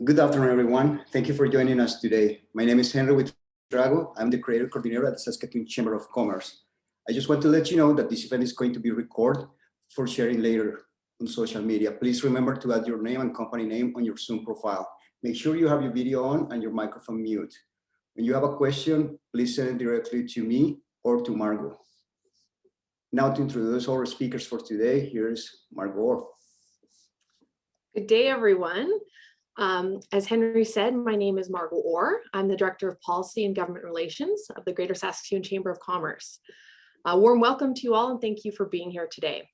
Good afternoon, everyone. Thank you for joining us today. My name is Henry Widrago. I'm the creative coordinator at the Saskatchewan Chamber of Commerce. I just want to let you know that this event is going to be recorded for sharing later on social media. Please remember to add your name and company name on your Zoom profile. Make sure you have your video on and your microphone mute. When you have a question, please send it directly to me or to Margot. Now to introduce our speakers for today, here's Margot. Good day, everyone. As Henry said, my name is Margot Orr. I'm the Director of Policy and Government Relations of the Greater Saskatchewan Chamber of Commerce. A warm welcome to you all and thank you for being here today.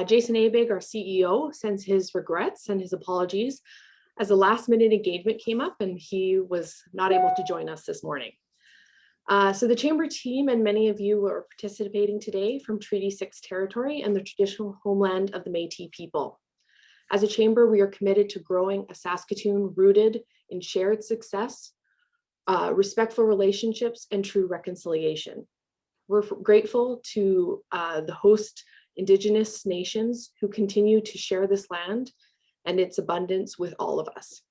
Jason Abig, our CEO, sends his regrets and his apologies as a last-minute engagement came up and he was not able to join us this morning. So the Chamber team and many of you are participating today from Treaty 6 territory and the traditional homeland of the Métis people. As a Chamber, we are committed to growing a Saskatoon rooted in shared success, respectful relationships, and true reconciliation. We're grateful to the host Indigenous nations who continue to share this land and its abundance with all of us.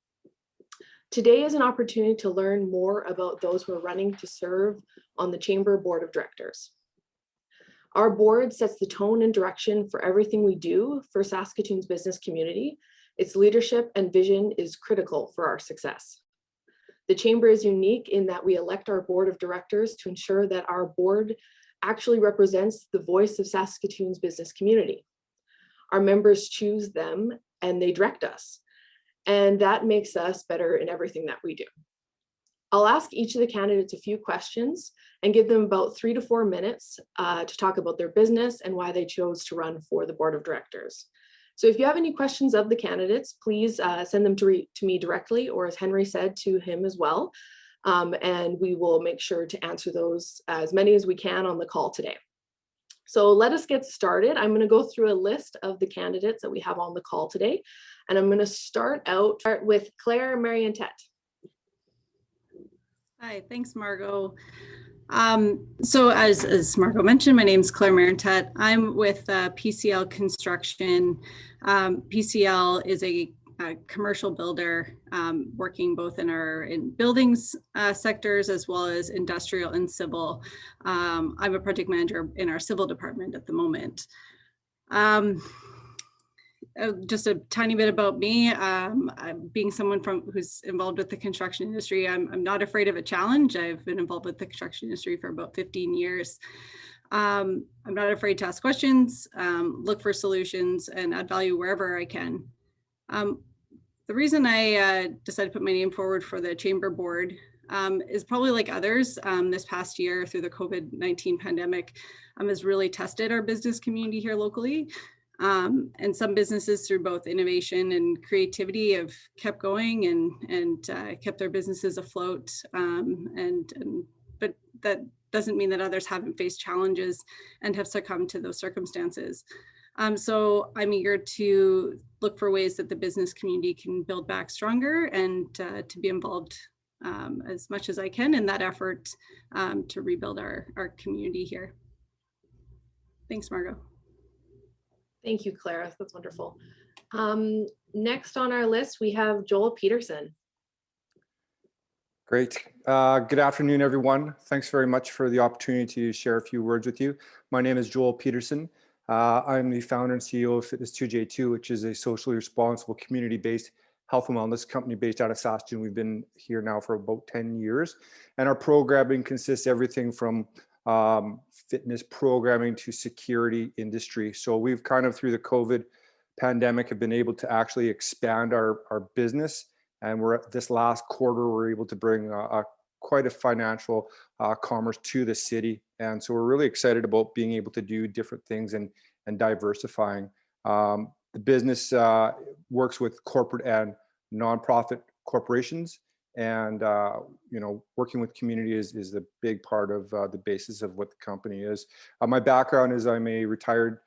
Today is an opportunity to learn more about those who are running to serve on the Chamber Board of Directors. Our board sets the tone and direction for everything we do for Saskatoon's business community. Its leadership and vision is critical for our success. The Chamber is unique in that we elect our board of directors to ensure that our board actually represents the voice of Saskatoon's business community. Our members choose them and they direct us, and that makes us better in everything that we do. I'll ask each of the candidates a few questions and give them about 3 to 4 minutes to talk about their business and why they chose to run for the board of directors. So if you have any questions of the candidates, please send them to me directly, or as Henry said, to him as well. And we will make sure to answer those as many as we can on the call today. So let us get started. I'm going to go through a list of the candidates that we have on the call today. And I'm going to start with Claire Merintet. Hi, thanks, Margot. So as Margot mentioned, my name is Claire Merintet. I'm with PCL Construction. PCL is a commercial builder working both in buildings sectors as well as industrial and civil. I'm a project manager in our civil department at the moment. Just a tiny bit about me. Being someone who's involved with the construction industry, I'm not afraid of a challenge. I've been involved with the construction industry for about 15 years. I'm not afraid to ask questions, look for solutions, and add value wherever I can. The reason I decided to put my name forward for the Chamber Board is probably like others. This past year through the COVID-19 pandemic has really tested our business community here locally. And some businesses through both innovation and creativity have kept going and kept their businesses afloat. But that doesn't mean that others haven't faced challenges and have succumbed to those circumstances. So I'm eager to look for ways that the business community can build back stronger and to be involved as much as I can in that effort to rebuild our community here. Thanks, Margot. Thank you, Clara. That's wonderful. Next on our list, we have Joel Peterson. Great. Good afternoon, everyone. Thanks very much for the opportunity to share a few words with you. My name is Joel Peterson. I'm the founder and CEO of Fitness 2J2, which is a socially responsible, community-based health and wellness company based out of Saskatoon. We've been here now for about 10 years. And our programming consists of everything from fitness programming to security industry. So we've kind of through the COVID pandemic have been able to actually expand our business. And we're at this last quarter, we're able to bring quite a financial commerce to the city. And so we're really excited about being able to do different things and diversifying. The business works with corporate and nonprofit corporations. And, working with community is a big part of the basis of what the company is. My background is I'm a retired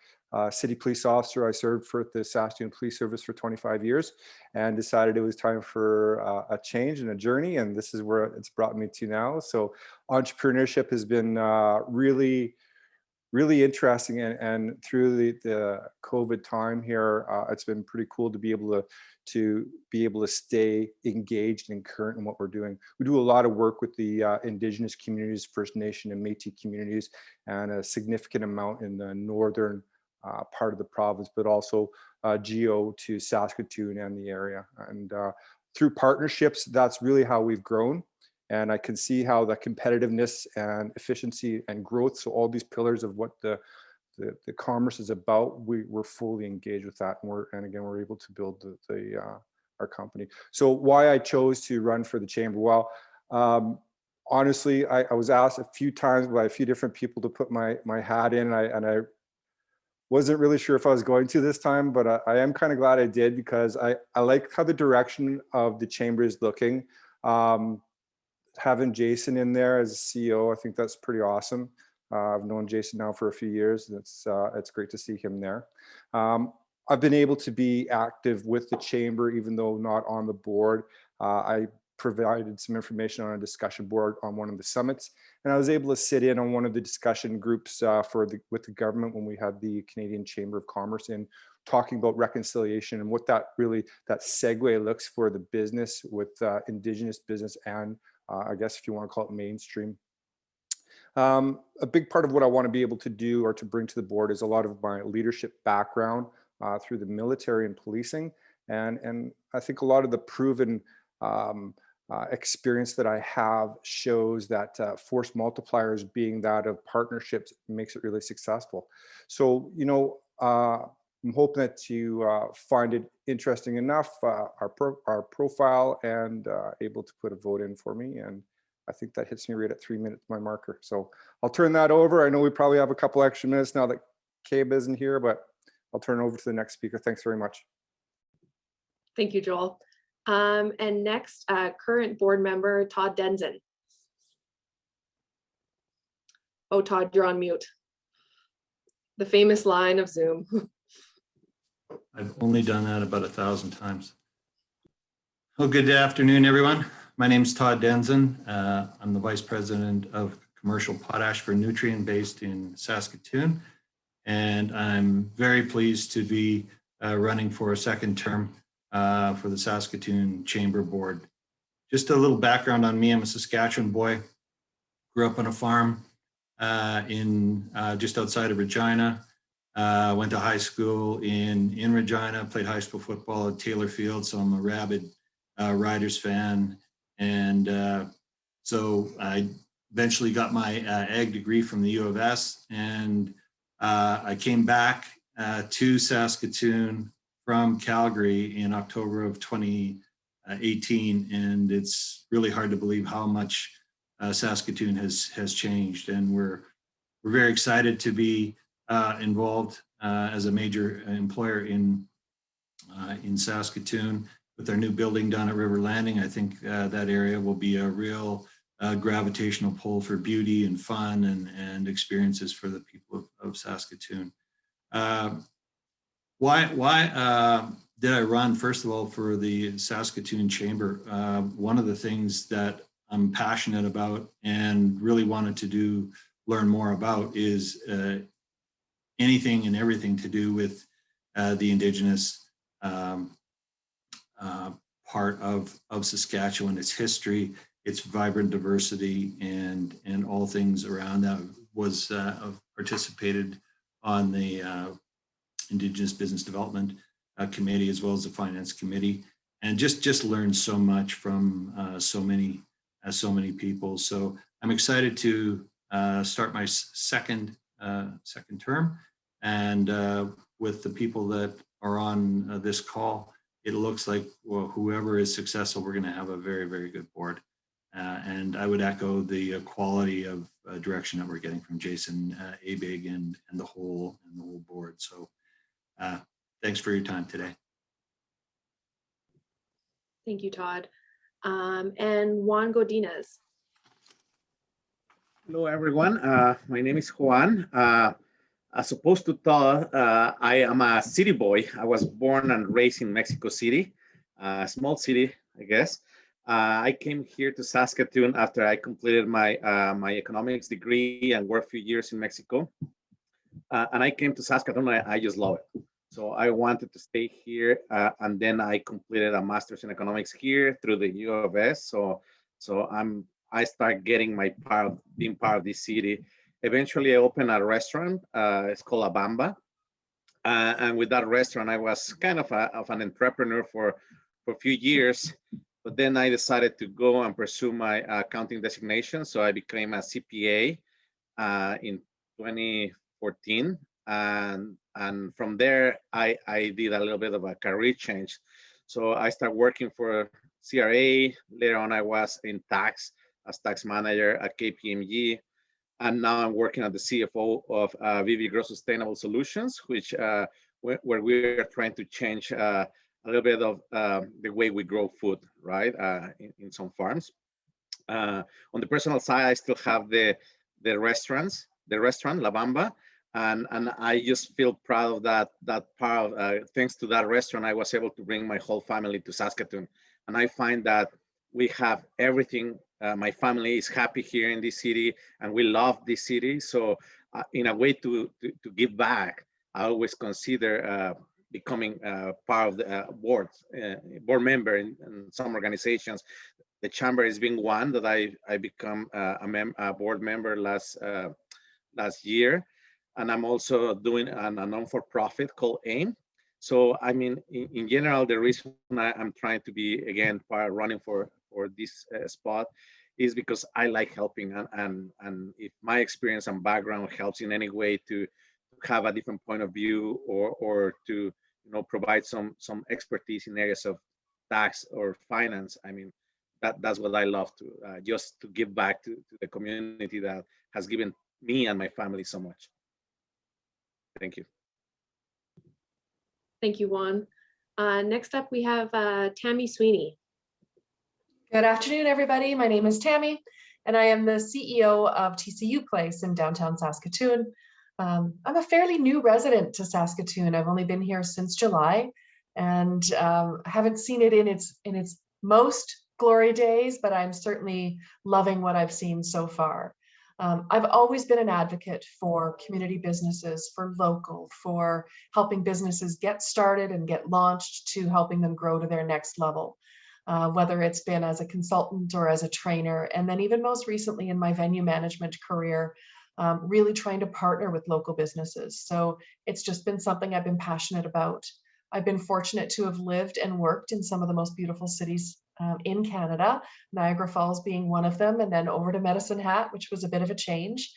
city police officer. I served for the Saskatoon Police Service for 25 years and decided it was time for a change and a journey. And this is where it's brought me to now. So entrepreneurship has been really really interesting. And through the COVID time here, it's been pretty cool to be able to stay engaged and current in what we're doing. We do a lot of work with the Indigenous communities, First Nation and Métis communities, and a significant amount in the northern part of the province, but also geo to Saskatoon and the area. And through partnerships, that's really how we've grown. And I can see how the competitiveness and efficiency and growth, so all these pillars of what the commerce is about, we're fully engaged with that. And again, we're able to build our company. So why I chose to run for the chamber? Well, honestly, I was asked a few times by a few different people to put my hat in, and I wasn't really sure if I was going to this time, but I am kind of glad I did, because I like how the direction of the chamber is looking. Having Jason in there as CEO, I think that's pretty awesome. I've known Jason now for a few years, and it's great to see him there. I've been able to be active with the chamber, even though not on the board. I provided some information on a discussion board on one of the summits, and I was able to sit in on one of the discussion groups with the government when we had the Canadian Chamber of Commerce in, talking about reconciliation and what that segue looks for the business with Indigenous business and I guess if you want to call it mainstream. A big part of what I want to be able to do or to bring to the board is a lot of my leadership background through the military and policing. And I think a lot of the proven experience that I have shows that force multipliers being that of partnerships makes it really successful. So, you know, I'm hoping that you find it interesting enough, our profile, and able to put a vote in for me. And I think that hits me right at 3 minutes, my marker. So I'll turn that over. I know we probably have a couple extra minutes now that Cabe isn't here, but I'll turn it over to the next speaker. Thanks very much. Thank you, Joel. And next, current board member, Todd Denzen. Oh, Todd, you're on mute. The famous line of Zoom. I've only done that about 1,000 times. Well, good afternoon, everyone. My name is Todd Denzen. I'm the Vice President of Commercial Potash for Nutrien based in Saskatoon. And I'm very pleased to be running for a second term for the Saskatoon Chamber Board. Just a little background on me. I'm a Saskatchewan boy. Grew up on a farm in just outside of Regina. Went to high school in Regina, played high school football at Taylor Field, so I'm a rabid Riders fan. And so I eventually got my ag degree from the U of S, and I came back to Saskatoon from Calgary in October of 2018, and it's really hard to believe how much Saskatoon has changed, and we're very excited to be involved as a major employer in Saskatoon with our new building down at River Landing. I think that area will be a real gravitational pull for beauty and fun and experiences for the people of Saskatoon. Why did I run? First of all, for the Saskatoon Chamber. One of the things that I'm passionate about and really wanted to learn more about is anything and everything to do with the Indigenous part of Saskatchewan, its history, its vibrant diversity, and all things around that. Was participated on the Indigenous Business Development Committee as well as the Finance Committee, and just learned so much from so many people. So I'm excited to start my second term, and with the people that are on this call, it looks like, well, whoever is successful, we're going to have a very, very good board. And I would echo the quality of direction that we're getting from Jason Abig and the whole board. So thanks for your time today. Thank you, Todd. And Juan Godinez. Hello, everyone. My name is Juan. As opposed to Todd, I am a city boy. I was born and raised in Mexico City, a small city, I guess. I came here to Saskatoon after I completed my economics degree and worked a few years in Mexico. And I came to Saskatoon. I just love it. So I wanted to stay here, and then I completed a master's in economics here through the U of S. So I start getting being part of this city. Eventually, I opened a restaurant. It's called La Bamba, and with that restaurant, I was kind of an entrepreneur for a few years. But then I decided to go and pursue my accounting designation. So I became a CPA in 2014. And from there, I did a little bit of a career change. So I started working for CRA. Later on, I was in tax as tax manager at KPMG. And now I'm working as the CFO of VV Grow Sustainable Solutions, which where we are trying to change a little bit of the way we grow food, right, in some farms. On the personal side, I still have the restaurant, La Bamba. And I just feel proud of that part of, thanks to that restaurant, I was able to bring my whole family to Saskatoon. And I find that we have everything. My family is happy here in this city, and we love this city. So in a way to give back, I always consider becoming part of the board member in some organizations. The chamber has been one that I become a board member last year. And I'm also doing a non-for-profit called AIM. So, I mean, in general, the reason I'm trying to be, again, running for this spot is because I like helping. And if my experience and background helps in any way to have a different point of view or to provide some expertise in areas of tax or finance, I mean, that's what I love to, just to give back to the community that has given me and my family so much. Thank you. Thank you, Juan. Next up, we have Tammy Sweeney. Good afternoon, everybody. My name is Tammy, and I am the CEO of TCU Place in downtown Saskatoon. I'm a fairly new resident to Saskatoon. I've only been here since July, and haven't seen it in its most glory days, but I'm certainly loving what I've seen so far. I've always been an advocate for community businesses, for local, for helping businesses get started and get launched, to helping them grow to their next level, whether it's been as a consultant or as a trainer. And then even most recently in my venue management career, really trying to partner with local businesses. So it's just been something I've been passionate about. I've been fortunate to have lived and worked in some of the most beautiful cities in Canada, Niagara Falls being one of them, and then over to Medicine Hat, which was a bit of a change.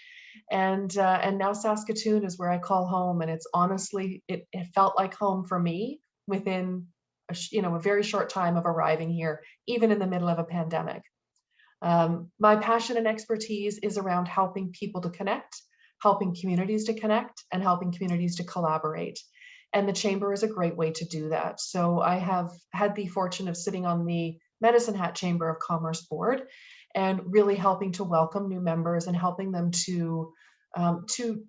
And now Saskatoon is where I call home. And it's honestly, it felt like home for me within a very short time of arriving here, even in the middle of a pandemic. My passion and expertise is around helping people to connect, helping communities to connect, and helping communities to collaborate. And the Chamber is a great way to do that. So I have had the fortune of sitting on the Medicine Hat Chamber of Commerce Board and really helping to welcome new members and helping them to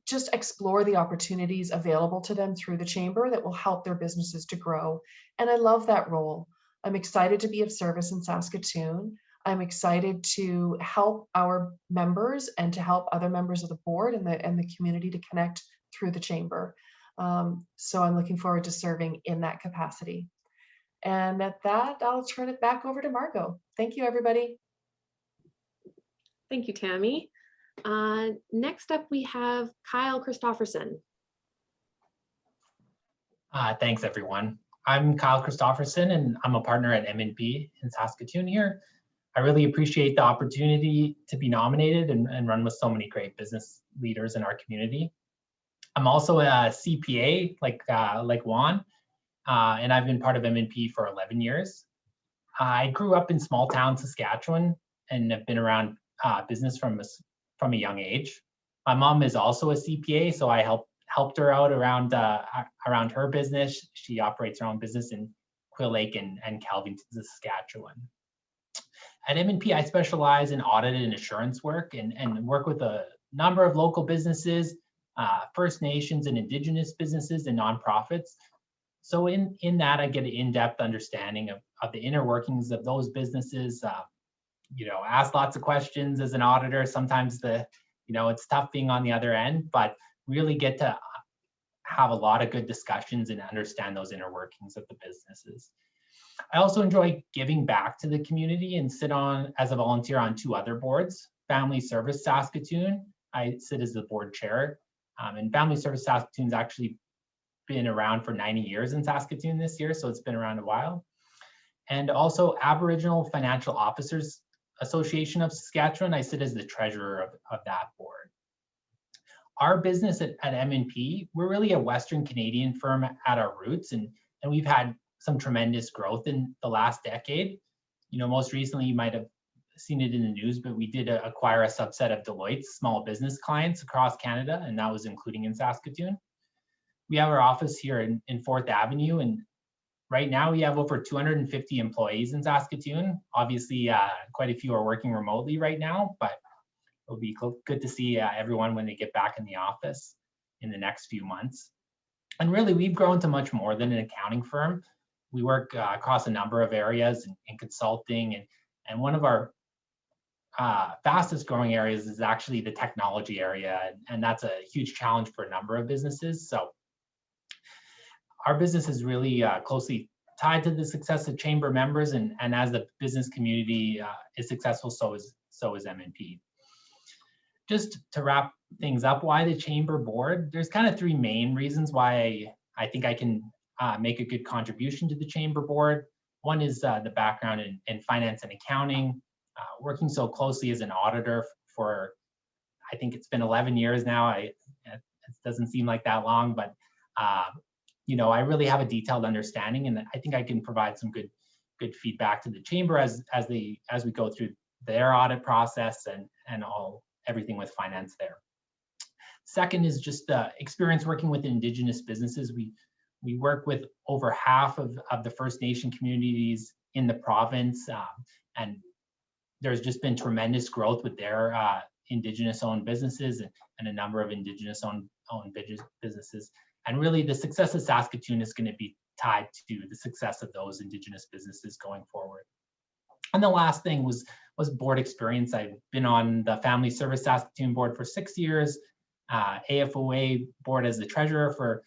just explore the opportunities available to them through the Chamber that will help their businesses to grow. And I love that role. I'm excited to be of service in Saskatoon. I'm excited to help our members and to help other members of the board and the community to connect through the Chamber. So I'm looking forward to serving in that capacity. And at that, I'll turn it back over to Margot. Thank you, everybody. Thank you, Tammy. Next up, we have Kyle Christopherson. Thanks, everyone. I'm Kyle Christopherson, and I'm a partner at MNP in Saskatoon here. I really appreciate the opportunity to be nominated and run with so many great business leaders in our community. I'm also a CPA, like Juan, and I've been part of MNP for 11 years. I grew up in small town Saskatchewan and have been around business from a young age. My mom is also a CPA, so I helped her out around her business. She operates her own business in Quill Lake and Calvington, Saskatchewan. At MNP, I specialize in audit and assurance work and work with a number of local businesses, First Nations and Indigenous businesses and nonprofits. So in that, I get an in-depth understanding of the inner workings of those businesses. Ask lots of questions as an auditor. Sometimes it's tough being on the other end, but really get to have a lot of good discussions and understand those inner workings of the businesses. I also enjoy giving back to the community and sit on as a volunteer on 2 other boards. Family Service Saskatoon, I sit as the board chair, and Family Service Saskatoon's actually been around for 90 years in Saskatoon this year, so it's been around a while. And also Aboriginal Financial Officers Association of Saskatchewan, I sit as the treasurer of that board. Our business at M&P, we're really a Western Canadian firm at our roots, and we've had some tremendous growth in the last decade. You know, most recently you might have seen it in the news, but we did acquire a subset of Deloitte's small business clients across Canada, and that was including in Saskatoon. We have our office here in 4th Avenue, and right now we have over 250 employees in Saskatoon. Obviously, quite a few are working remotely right now, but it'll be good to see everyone when they get back in the office in the next few months. And really, we've grown to much more than an accounting firm. We work across a number of areas in consulting, and one of our fastest growing areas is actually the technology area, and that's a huge challenge for a number of businesses. So our business is really closely tied to the success of chamber members, and as the business community is successful, so is M&P. Just to wrap things up, why the chamber board? There's kind of 3 main reasons why I think I can make a good contribution to the chamber board. One is the background in finance and accounting, working so closely as an auditor for, I think it's been 11 years now. It doesn't seem like that long, but you know, I really have a detailed understanding, and I think I can provide some good feedback to the chamber as we go through their audit process and everything with finance there. Second is just experience working with Indigenous businesses. We work with over half of the First Nation communities in the province, and there's just been tremendous growth with their Indigenous-owned businesses and a number of Indigenous-owned businesses. And really, the success of Saskatoon is going to be tied to the success of those Indigenous businesses going forward. And the last thing was board experience. I've been on the Family Service Saskatoon board for 6 years, AFOA board as the treasurer for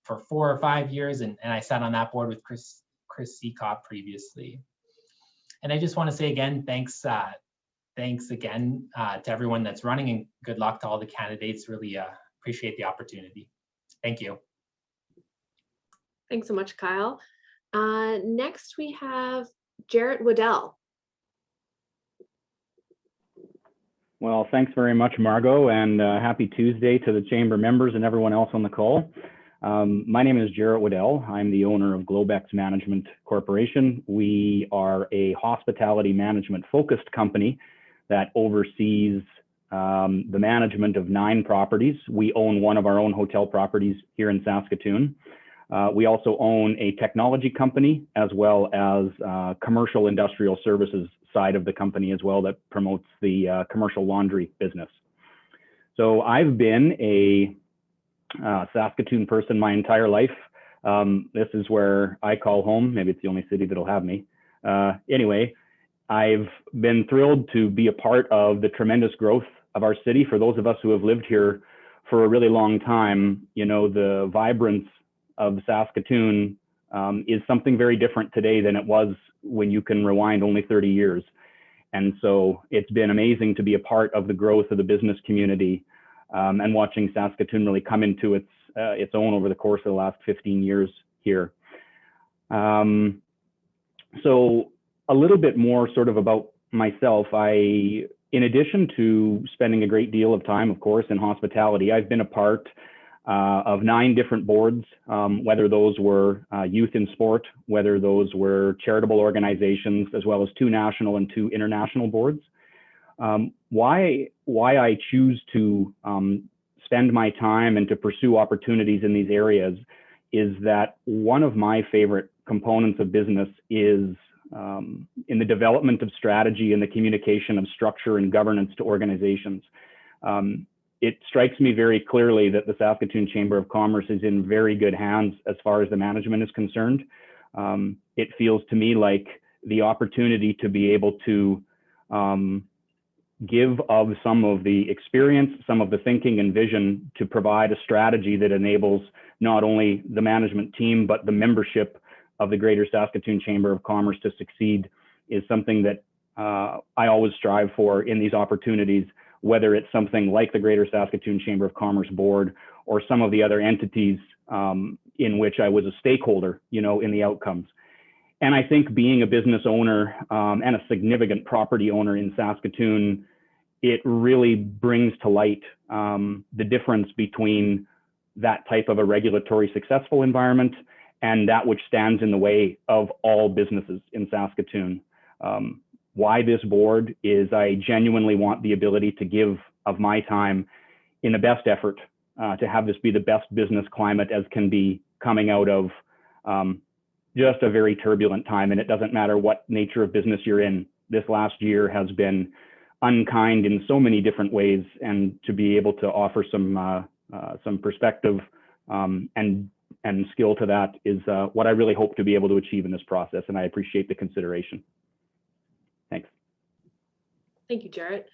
4 or 5 years, and I sat on that board with Chris Seacott previously. And I just want to say again, thanks again to everyone that's running, and good luck to all the candidates. Really appreciate the opportunity. Thank you. Thanks so much, Kyle. Next, we have Jarrod Widdell. Well, thanks very much, Margot, and happy Tuesday to the chamber members and everyone else on the call. My name is Jarrod Widdell. I'm the owner of Globex Management Corporation. We are a hospitality management focused company that oversees the management of 9 properties. We own one of our own hotel properties here in Saskatoon. We also own a technology company as well as commercial industrial services side of the company as well that promotes the commercial laundry business. So I've been a Saskatoon person my entire life. This is where I call home. Maybe it's the only city that'll have me. Anyway, I've been thrilled to be a part of the tremendous growth of our city. For those of us who have lived here for a really long time, you know, the vibrance of Saskatoon is something very different today than it was when you can rewind only 30 years. And so it's been amazing to be a part of the growth of the business community and watching Saskatoon really come into its own over the course of the last 15 years here. So a little bit more sort of about myself. In addition to spending a great deal of time, of course, in hospitality, I've been a part of 9 different boards, whether those were youth in sport, whether those were charitable organizations, as well as 2 national and 2 international boards. Why I choose to spend my time and to pursue opportunities in these areas is that one of my favorite components of business is in the development of strategy and the communication of structure and governance to organizations. It strikes me very clearly that the Saskatoon Chamber of Commerce is in very good hands as far as the management is concerned. It feels to me like the opportunity to be able to give of some of the experience, some of the thinking and vision to provide a strategy that enables not only the management team, but the membership of the Greater Saskatoon Chamber of Commerce to succeed is something that I always strive for in these opportunities, whether it's something like the Greater Saskatoon Chamber of Commerce Board or some of the other entities in which I was a stakeholder, in the outcomes. And I think being a business owner and a significant property owner in Saskatoon, it really brings to light the difference between that type of a regulatory successful environment and that which stands in the way of all businesses in Saskatoon. Why this board is I genuinely want the ability to give of my time in the best effort to have this be the best business climate as can be coming out of just a very turbulent time. And it doesn't matter what nature of business you're in. This last year has been unkind in so many different ways, and to be able to offer some perspective and skill to that is what I really hope to be able to achieve in this process. And I appreciate the consideration. Thanks. Thank you, Jarrod.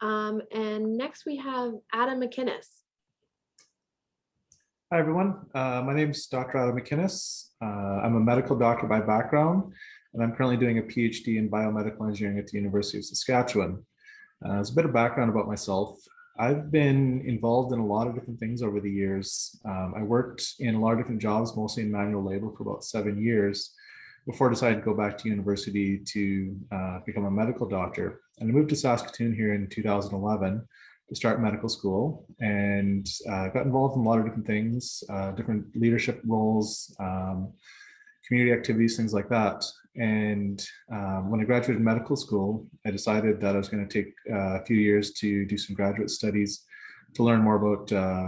And next we have Adam Mckinnis. Hi, everyone. My name is Dr. Adam Mckinnis. I'm a medical doctor by background, and I'm currently doing a PhD in biomedical engineering at the University of Saskatchewan. As a bit of background about myself, I've been involved in a lot of different things over the years. I worked in a lot of different jobs, mostly in manual labor, for about 7 years before I decided to go back to university to become a medical doctor. And I moved to Saskatoon here in 2011 to start medical school, and got involved in a lot of different things, different leadership roles, community activities, things like that. And when I graduated medical school, I decided that I was going to take a few years to do some graduate studies to learn more about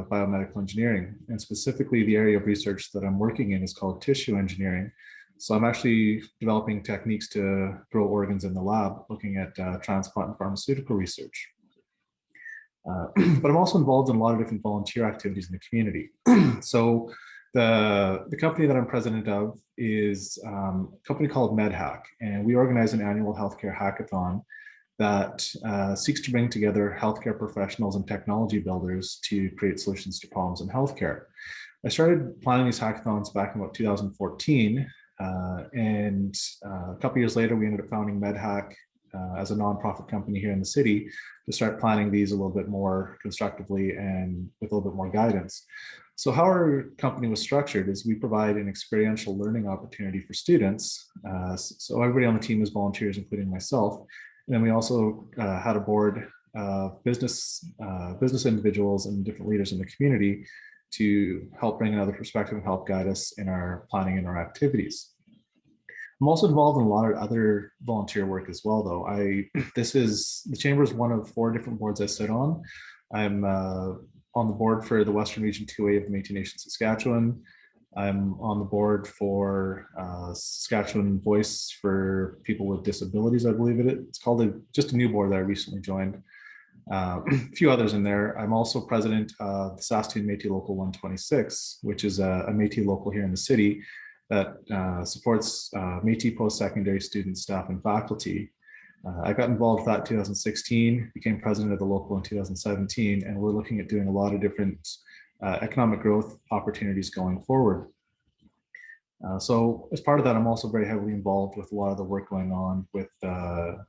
biomedical engineering. And specifically, the area of research that I'm working in is called tissue engineering. So I'm actually developing techniques to grow organs in the lab, looking at transplant and pharmaceutical research. But I'm also involved in a lot of different volunteer activities in the community. So the company that I'm president of is a company called MedHack, and we organize an annual healthcare hackathon that seeks to bring together healthcare professionals and technology builders to create solutions to problems in healthcare. I started planning these hackathons back in about 2014, and a couple years later, we ended up founding MedHack as a nonprofit company here in the city to start planning these a little bit more constructively and with a little bit more guidance. So how our company was structured is we provide an experiential learning opportunity for students. So everybody on the team is volunteers, including myself. And then we also had a board of business individuals and different leaders in the community to help bring another perspective and help guide us in our planning and our activities. I'm also involved in a lot of other volunteer work as well, though. The Chamber is one of 4 different boards I sit on. I'm on the board for the Western Region 2A of the Métis Nation Saskatchewan. I'm on the board for Saskatchewan Voice for People with Disabilities, I believe it's called. Just a new board that I recently joined. A few others in there. I'm also president of the Saskatoon Métis Local 126, which is a Métis local here in the city that supports Métis post-secondary students, staff, and faculty. I got involved with that in 2016, became president of the local in 2017, and we're looking at doing a lot of different economic growth opportunities going forward. So as part of that, I'm also very heavily involved with a lot of the work going on with the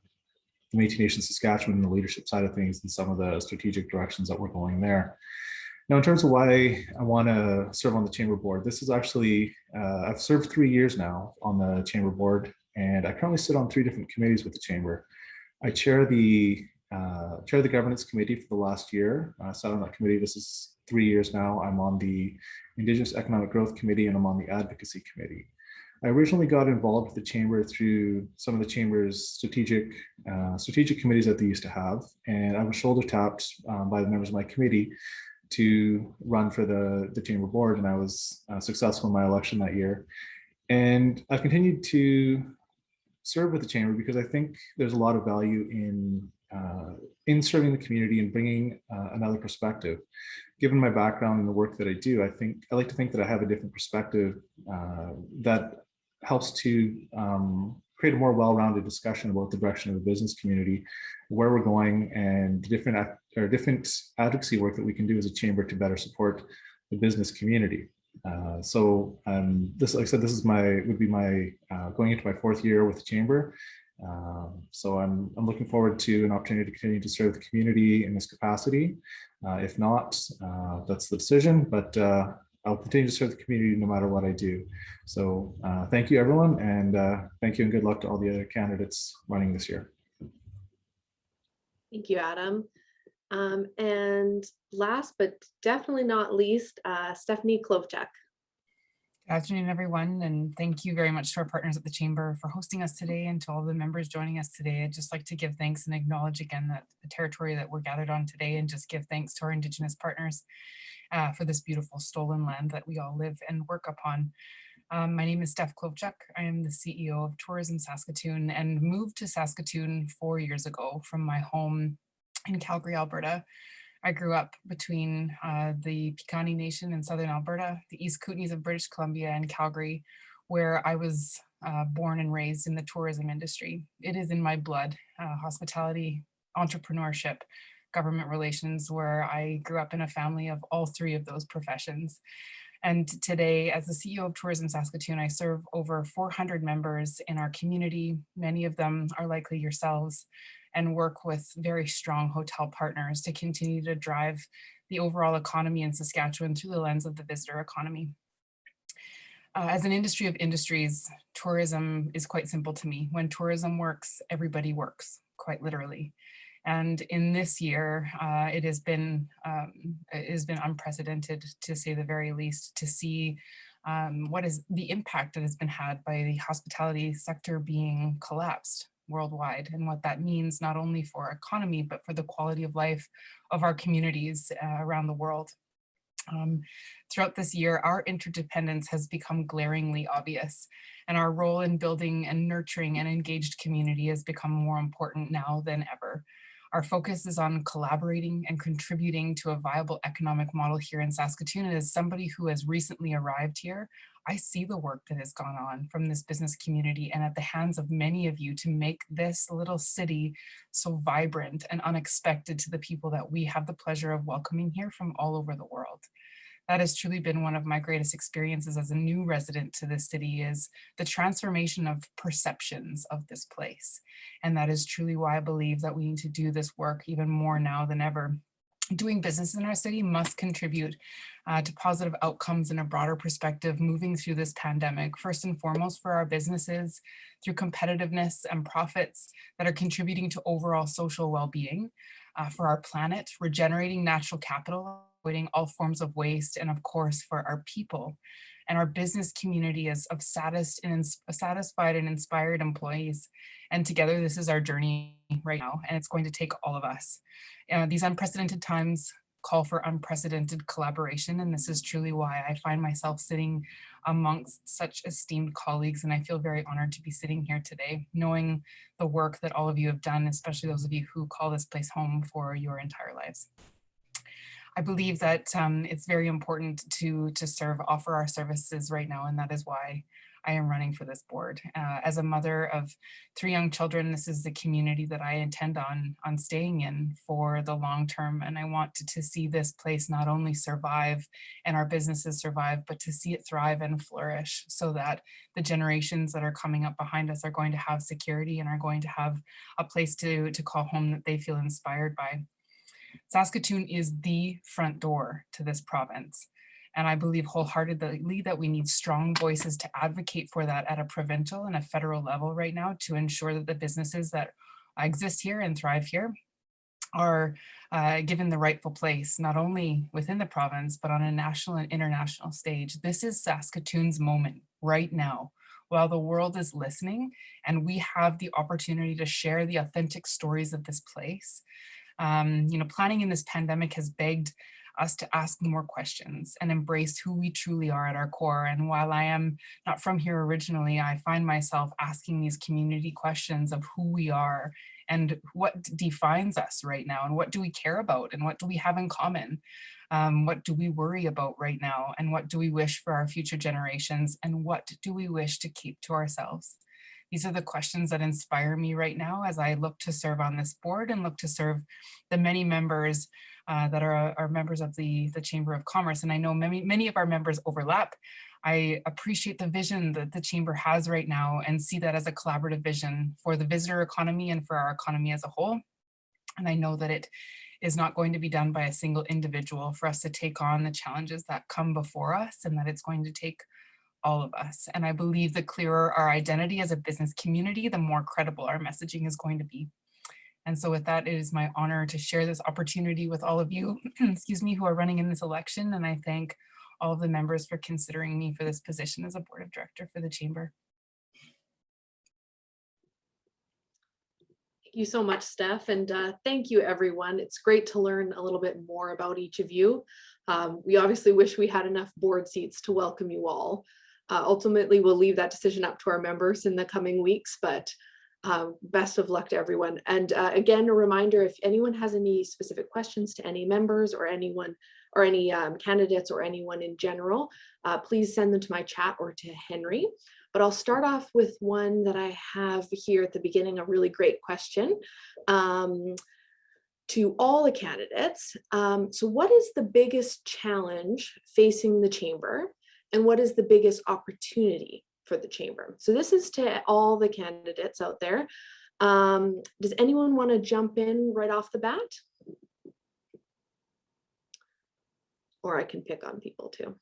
Métis Nation Saskatchewan and the leadership side of things and some of the strategic directions that we're going there. Now, in terms of why I want to serve on the Chamber board, this is actually, I've served 3 years now on the Chamber board, and I currently sit on 3 different committees with the Chamber. I chair the governance committee for the last year. I sat on that committee. This is 3 years now. I'm on the Indigenous Economic Growth Committee, and I'm on the Advocacy Committee. I originally got involved with the Chamber through some of the Chamber's strategic committees that they used to have, and I was shoulder tapped by the members of my committee to run for the Chamber board, and I was successful in my election that year. And I've continued to serve with the Chamber because I think there's a lot of value in serving the community and bringing another perspective. Given my background and the work that I do, I like to think that I have a different perspective that helps to create a more well-rounded discussion about the direction of the business community, where we're going, and different advocacy work that we can do as a chamber to better support the business community. This, like I said, this is would be my going into my 4th year with the chamber. So I'm looking forward to an opportunity to continue to serve the community in this capacity. If not, that's the decision, but I'll continue to serve the community no matter what I do. So thank you, everyone, and thank you and good luck to all the other candidates running this year. Thank you, Adam. And last but definitely not least, Stephanie Klovchuk. Good afternoon, everyone, and thank you very much to our partners at the Chamber for hosting us today, and to all the members joining us today. I'd just like to give thanks and acknowledge again that the territory that we're gathered on today, and just give thanks to our Indigenous partners for this beautiful stolen land that we all live and work upon. My name is Steph Klovchuk. I am the CEO of Tourism Saskatoon, and moved to Saskatoon 4 years ago from my home in Calgary, Alberta. I grew up between the Piikani Nation in southern Alberta, the East Kootenays of British Columbia, and Calgary, where I was born and raised in the tourism industry. It is in my blood: hospitality, entrepreneurship, government relations, where I grew up in a family of all 3 of those professions. And today, as the CEO of Tourism Saskatoon, I serve over 400 members in our community. Many of them are likely yourselves, and work with very strong hotel partners to continue to drive the overall economy in Saskatchewan through the lens of the visitor economy. As an industry of industries, tourism is quite simple to me. When tourism works, everybody works, quite literally. And in this year, it has been unprecedented, to say the very least, to see what is the impact that has been had by the hospitality sector being collapsed worldwide, and what that means not only for our economy, but for the quality of life of our communities around the world. Throughout this year, our interdependence has become glaringly obvious, and our role in building and nurturing an engaged community has become more important now than ever. Our focus is on collaborating and contributing to a viable economic model here in Saskatoon. And as somebody who has recently arrived here, I see the work that has gone on from this business community and at the hands of many of you to make this little city so vibrant and unexpected to the people that we have the pleasure of welcoming here from all over the world. That has truly been one of my greatest experiences as a new resident to this city, is the transformation of perceptions of this place. And that is truly why I believe that we need to do this work even more now than ever. Doing business in our city must contribute to positive outcomes in a broader perspective moving through this pandemic, first and foremost for our businesses through competitiveness and profits that are contributing to overall social well-being, for our planet, regenerating natural capital, avoiding all forms of waste, and of course for our people and our business community as of satisfied and inspired employees. And together, this is our journey right now, and it's going to take all of us. These unprecedented times call for unprecedented collaboration, and this is truly why I find myself sitting amongst such esteemed colleagues, and I feel very honored to be sitting here today, knowing the work that all of you have done, especially those of you who call this place home for your entire lives. I believe that it's very important to offer our services right now, and that is why I am running for this board. As a mother of 3 young children, this is the community that I intend on staying in for the long term, and I want to see this place not only survive and our businesses survive, but to see it thrive and flourish, so that the generations that are coming up behind us are going to have security and are going to have a place to call home that they feel inspired by. Saskatoon is the front door to this province. And I believe wholeheartedly that we need strong voices to advocate for that at a provincial and a federal level right now, to ensure that the businesses that exist here and thrive here are given the rightful place, not only within the province, but on a national and international stage. This is Saskatoon's moment right now, while the world is listening, and we have the opportunity to share the authentic stories of this place. Planning in this pandemic has begged us to ask more questions and embrace who we truly are at our core. And while I am not from here originally, I find myself asking these community questions of who we are and what defines us right now, and what do we care about, and what do we have in common? What do we worry about right now, and what do we wish for our future generations, and what do we wish to keep to ourselves? These are the questions that inspire me right now as I look to serve on this board and look to serve the many members that are members of the Chamber of Commerce. And I know many of our members overlap. I appreciate the vision that the Chamber has right now and see that as a collaborative vision for the visitor economy and for our economy as a whole. And I know that it is not going to be done by a single individual for us to take on the challenges that come before us, and that it's going to take all of us. And I believe the clearer our identity as a business community, the more credible our messaging is going to be. And so with that, it is my honor to share this opportunity with all of you, excuse me, who are running in this election. And I thank all of the members for considering me for this position as a board of director for the Chamber. Thank you so much, Steph, and thank you, everyone. It's great to learn a little bit more about each of you. We obviously wish we had enough board seats to welcome you all. Ultimately, we'll leave that decision up to our members in the coming weeks, but best of luck to everyone. And again, a reminder, if anyone has any specific questions to any members or anyone or any candidates or anyone in general, please send them to my chat or to Henry. But I'll start off with one that I have here at the beginning, a really great question to all the candidates. So what is the biggest challenge facing the Chamber, and what is the biggest opportunity for the Chamber? So this is to all the candidates out there. Does anyone want to jump in right off the bat? Or I can pick on people too.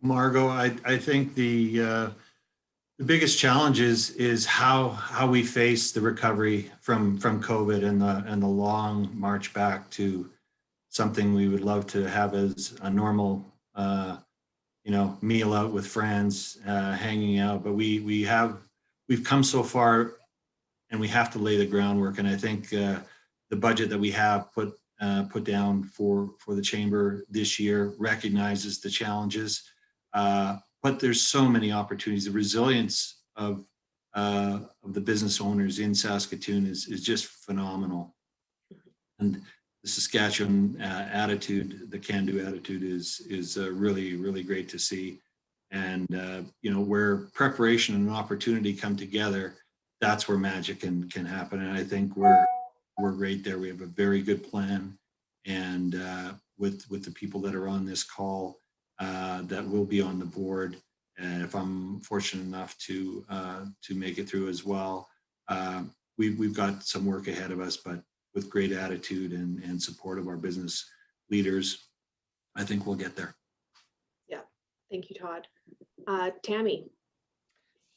Margot, I think the biggest challenge is how we face the recovery from COVID and the long march back to something we would love to have as a normal meal out with friends, hanging out. But we've come so far, and we have to lay the groundwork. And I think the budget that we have put down for the Chamber this year recognizes the challenges. But there's so many opportunities. The resilience of the business owners in Saskatoon is just phenomenal. And the Saskatchewan attitude, the can-do attitude is really, really great to see. And, where preparation and opportunity come together, that's where magic can happen. And I think we're right there. We have a very good plan. And with the people that are on this call, that will be on the board, and if I'm fortunate enough to make it through as well, we've got some work ahead of us, but with great attitude and support of our business leaders, I think we'll get there. Yeah, thank you, Todd. Tammy.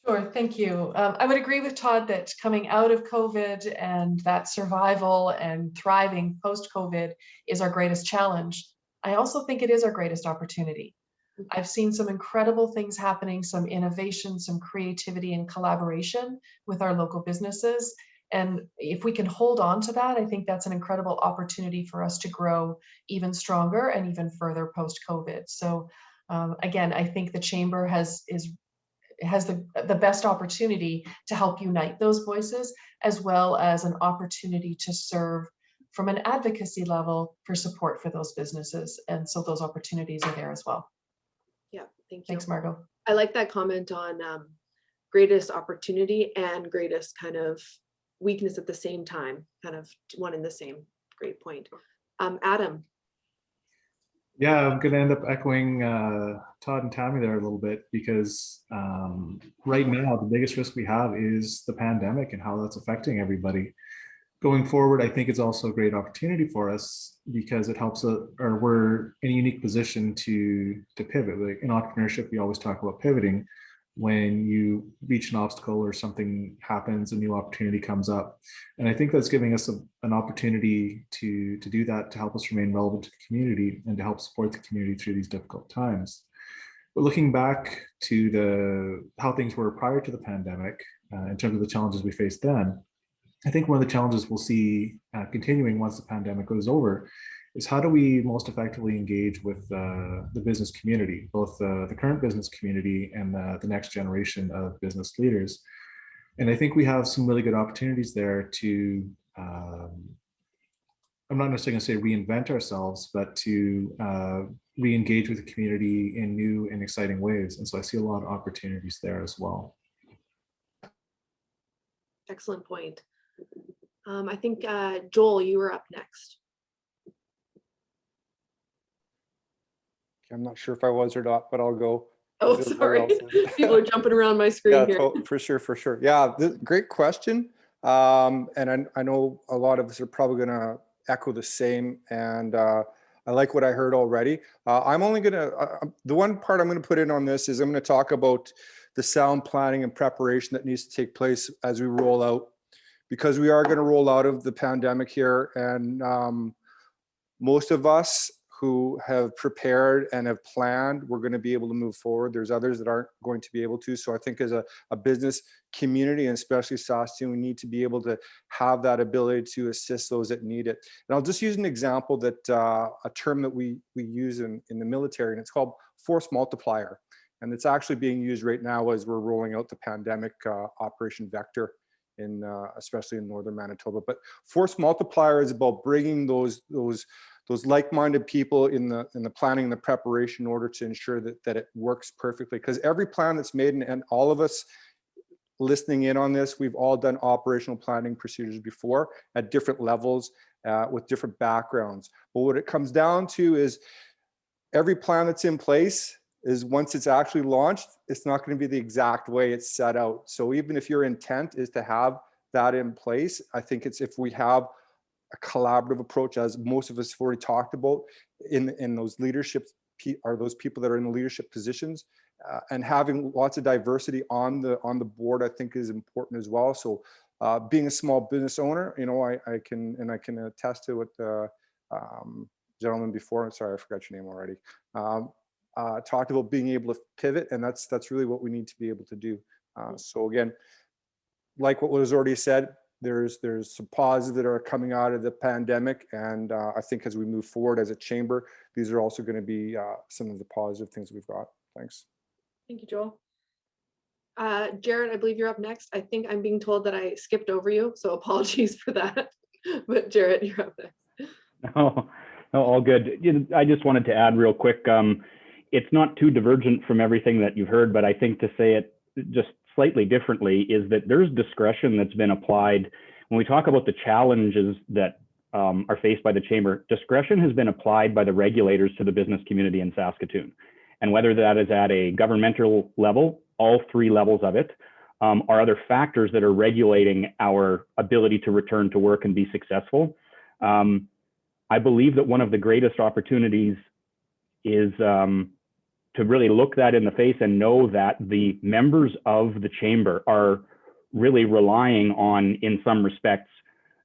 Sure, thank you. I would agree with Todd that coming out of COVID and that survival and thriving post-COVID is our greatest challenge. I also think it is our greatest opportunity. I've seen some incredible things happening, some innovation, some creativity and collaboration with our local businesses. And if we can hold on to that, I think that's an incredible opportunity for us to grow even stronger and even further post-COVID. So again, I think the Chamber has the best opportunity to help unite those voices, as well as an opportunity to serve from an advocacy level for support for those businesses. And so those opportunities are there as well. Yeah, thank you. Thanks, Margot. I like that comment on greatest opportunity and greatest kind of weakness at the same time, kind of one and the same. Great point. Adam. Yeah, I'm going to end up echoing Todd and Tammy there a little bit, because right now the biggest risk we have is the pandemic and how that's affecting everybody. Going forward, I think it's also a great opportunity for us, because it helps or we're in a unique position to pivot. Like in entrepreneurship, we always talk about pivoting. When you reach an obstacle or something happens, a new opportunity comes up. And I think that's giving us an opportunity to do that, to help us remain relevant to the community and to help support the community through these difficult times. But looking back to how things were prior to the pandemic, in terms of the challenges we faced then, I think one of the challenges we'll see continuing once the pandemic goes over is how do we most effectively engage with the business community, both the current business community and the next generation of business leaders. And I think we have some really good opportunities there to I'm not necessarily going to say reinvent ourselves, but to re-engage with the community in new and exciting ways. And so I see a lot of opportunities there as well. Excellent point. I think, Joel, you were up next. I'm not sure if I was or not, but I'll go. Oh, sorry. People are jumping around my screen Yeah, here. for sure. Yeah, great question. And I know a lot of us are probably going to echo the same. And I like what I heard already. I'm only going to, the one part I'm going to put in on this is I'm going to talk about the sound planning and preparation that needs to take place as we roll out, because we are going to roll out of the pandemic here. And most of us who have prepared and have planned, we're going to be able to move forward. There's others that aren't going to be able to. So I think as a business community, and especially Saskatoon, we need to be able to have that ability to assist those that need it. And I'll just use an example that a term that we use in the military, and it's called force multiplier. And it's actually being used right now as we're rolling out the pandemic Operation Vector, in especially in northern Manitoba. But force multiplier is about bringing those like-minded people in the planning and the preparation in order to ensure that it works perfectly. Because every plan that's made, and all of us listening in on this, we've all done operational planning procedures before at different levels with different backgrounds. But what it comes down to is every plan that's in place is, once it's actually launched, it's not going to be the exact way it's set out. So even if your intent is to have that in place, I think it's, if we have a collaborative approach, as most of us have already talked about, in those leadership, are those people that are in the leadership positions, and having lots of diversity on the board, I think is important as well. So being a small business owner, you know, I can attest to what the gentleman before, sorry, I forgot your name already, talked about being able to pivot, and that's really what we need to be able to do. So again, like what was already said, there's some positives that are coming out of the pandemic, and I think as we move forward as a chamber, these are also going to be some of the positive things we've got. Thanks. Thank you, Joel. Jarrod, I believe you're up next. I think I'm being told that I skipped over you, so apologies for that. But Jarrod, you're up next. No, all good. I just wanted to add real quick, it's not too divergent from everything that you've heard, but I think to say it just slightly differently is that there's discretion that's been applied. When we talk about the challenges that are faced by the chamber, discretion has been applied by the regulators to the business community in Saskatoon. And whether that is at a governmental level, all three levels of it, are other factors that are regulating our ability to return to work and be successful. I believe that one of the greatest opportunities is to really look that in the face and know that the members of the chamber are really relying on, in some respects,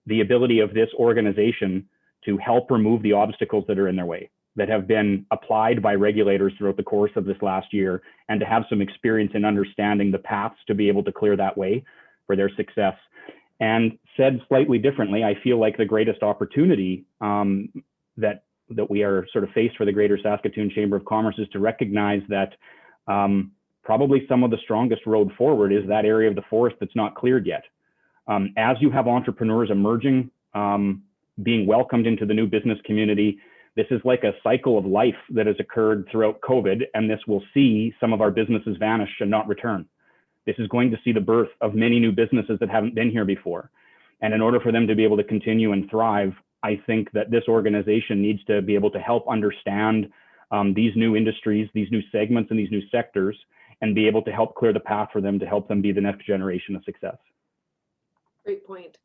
the ability of this organization to help remove the obstacles that are in their way, that have been applied by regulators throughout the course of this last year, and to have some experience in understanding the paths to be able to clear that way for their success. And said slightly differently, I feel like the greatest opportunity that we are sort of faced for the Greater Saskatoon Chamber of Commerce is to recognize that probably some of the strongest road forward is that area of the forest that's not cleared yet. As you have entrepreneurs emerging, being welcomed into the new business community, this is like a cycle of life that has occurred throughout COVID, and this will see some of our businesses vanish and not return. This is going to see the birth of many new businesses that haven't been here before. And in order for them to be able to continue and thrive, I think that this organization needs to be able to help understand these new industries, these new segments, and these new sectors, and be able to help clear the path for them to help them be the next generation of success. Great point.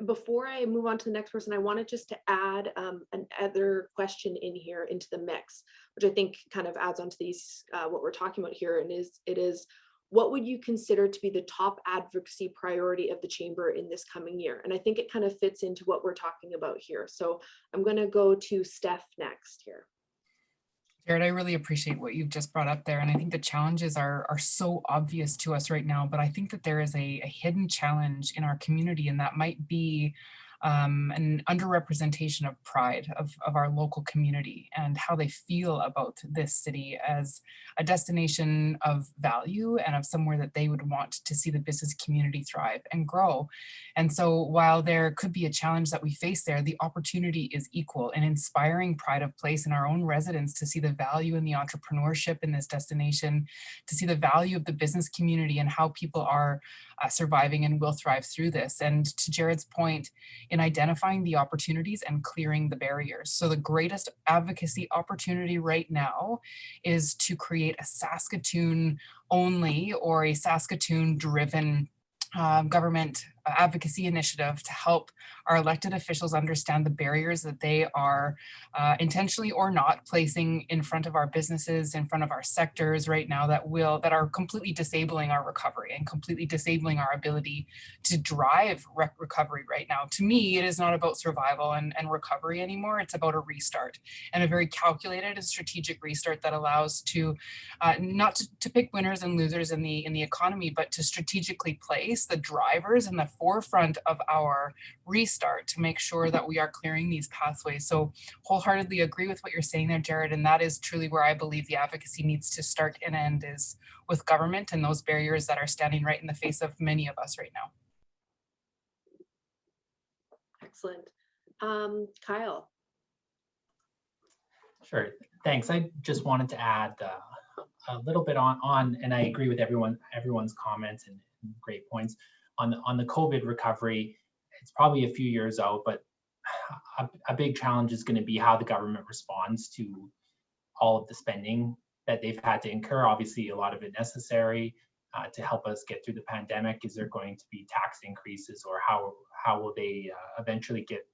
Before I move on to the next person, I wanted just to add another question in here into the mix, which I think kind of adds on to these, what we're talking about here, and it is, what would you consider to be the top advocacy priority of the chamber in this coming year? And I think it kind of fits into what we're talking about here. So I'm going to go to Steph next here. Jarrod, I really appreciate what you've just brought up there. And I think the challenges are so obvious to us right now, but I think that there is a hidden challenge in our community, and that might be an underrepresentation of pride of our local community and how they feel about this city as a destination of value and of somewhere that they would want to see the business community thrive and grow. And so while there could be a challenge that we face there, the opportunity is equal in inspiring pride of place in our own residents to see the value in the entrepreneurship in this destination, to see the value of the business community and how people are surviving and will thrive through this. And to Jarrod's point, in identifying the opportunities and clearing the barriers. So the greatest advocacy opportunity right now is to create a Saskatoon only or a Saskatoon driven government advocacy initiative to help our elected officials understand the barriers that they are intentionally or not placing in front of our businesses, in front of our sectors right now that are completely disabling our recovery and completely disabling our ability to drive recovery right now. To me, it is not about survival and recovery anymore. It's about a restart, and a very calculated and strategic restart that allows to not to pick winners and losers in the economy, but to strategically place the drivers in the forefront of our restart to make sure that we are clearing these pathways. So wholeheartedly agree with what you're saying there, Jarrod, and that is truly where I believe the advocacy needs to start and end, is with government and those barriers that are standing right in the face of many of us right now. Excellent. Kyle. Sure, thanks. I just wanted to add a little bit on, and I agree with everyone's comments and great points on the COVID recovery. It's probably a few years out, but a big challenge is going to be how the government responds to all of the spending that they've had to incur. Obviously, a lot of it necessary to help us get through the pandemic. Is there going to be tax increases, or how will they eventually get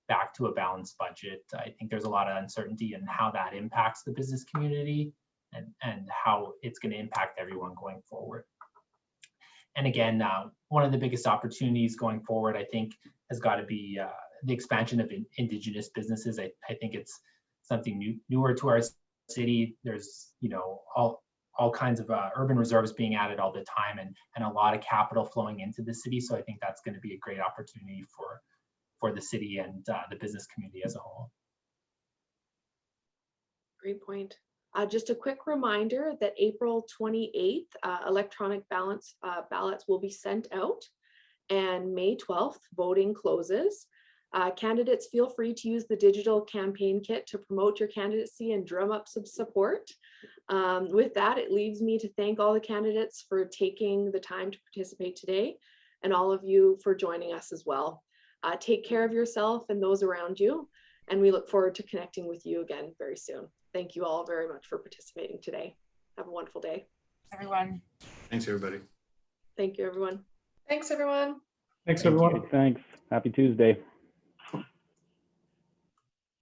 back to a balanced budget? I think there's a lot of uncertainty in how that impacts the business community and how it's going to impact everyone going forward. And again, one of the biggest opportunities going forward, I think, has got to be the expansion of Indigenous businesses. I think it's something newer to our city. There's, all kinds of urban reserves being added all the time, and a lot of capital flowing into the city. So I think that's going to be a great opportunity for the city and the business community as a whole. Great point. Just a quick reminder that April 28th, electronic ballots will be sent out, and May 12th, voting closes. Candidates, feel free to use the digital campaign kit to promote your candidacy and drum up some support. With that, it leaves me to thank all the candidates for taking the time to participate today, and all of you for joining us as well. Take care of yourself and those around you, and we look forward to connecting with you again very soon. Thank you all very much for participating today. Have a wonderful day. Everyone. Thanks, everybody. Thank you, everyone. Thanks, everyone. Thanks, everyone. Thanks. Happy Tuesday.